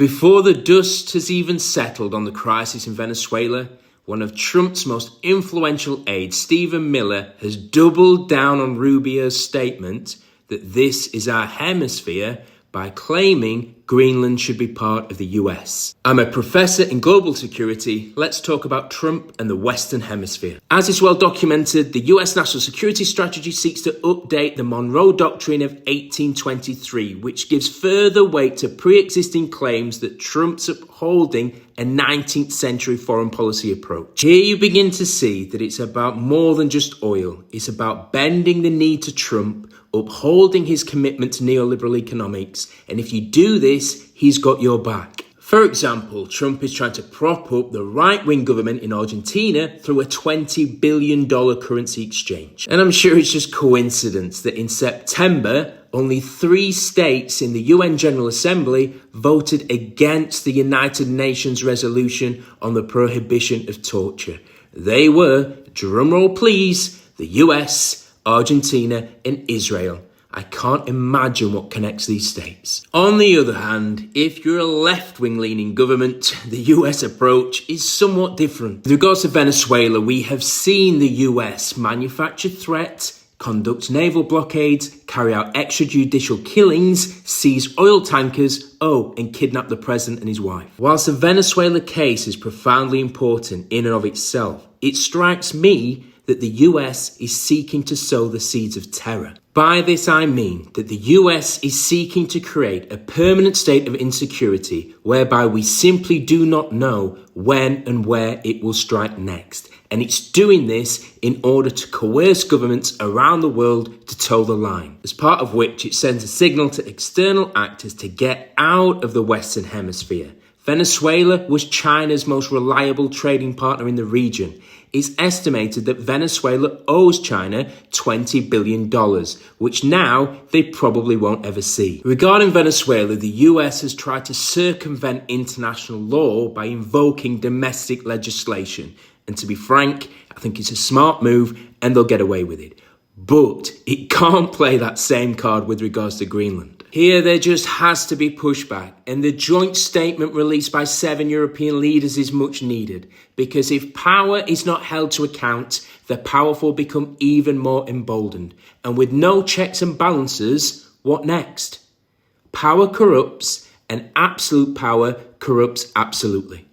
Before the dust has even settled on the crisis in Venezuela, one of Trump's most influential aides, Stephen Miller, has doubled down on Rubio's statement that this is our hemisphere by claiming Greenland should be part of the US. I'm a professor in global security. Let's talk about Trump and the Western Hemisphere. As is well documented, the US national security strategy seeks to update the Monroe Doctrine of 1823, which gives further weight to pre-existing claims that Trump's upholding a 19th century foreign policy approach. Here you begin to see that it's about more than just oil. It's about bending the knee to Trump, upholding his commitment to neoliberal economics, and if you do this, he's got your back. For example, Trump is trying to prop up the right-wing government in Argentina through a $20 billion currency exchange. And I'm sure it's just coincidence that in September, only 3 states in the UN General Assembly voted against the United Nations resolution on the prohibition of torture. They were, drumroll please, the US, Argentina, and Israel. I can't imagine what connects these states. On the other hand, if you're a left-wing leaning government, the US approach is somewhat different. With regards to Venezuela, we have seen the US manufacture threats, conduct naval blockades, carry out extrajudicial killings, seize oil tankers, and kidnap the president and his wife. Whilst the Venezuela case is profoundly important in and of itself, it strikes me that the US is seeking to sow the seeds of terror. By this I mean that the US is seeking to create a permanent state of insecurity whereby we simply do not know when and where it will strike next. And it's doing this in order to coerce governments around the world to toe the line, as part of which it sends a signal to external actors to get out of the Western Hemisphere. Venezuela was China's most reliable trading partner in the region. It's estimated that Venezuela owes China $20 billion, which now they probably won't ever see. Regarding Venezuela, the US has tried to circumvent international law by invoking domestic legislation. And to be frank, I think it's a smart move and they'll get away with it. But it can't play that same card with regards to Greenland. Here there just has to be pushback, and the joint statement released by 7 European leaders is much needed, because if power is not held to account, the powerful become even more emboldened. And with no checks and balances, what next? Power corrupts, and absolute power corrupts absolutely.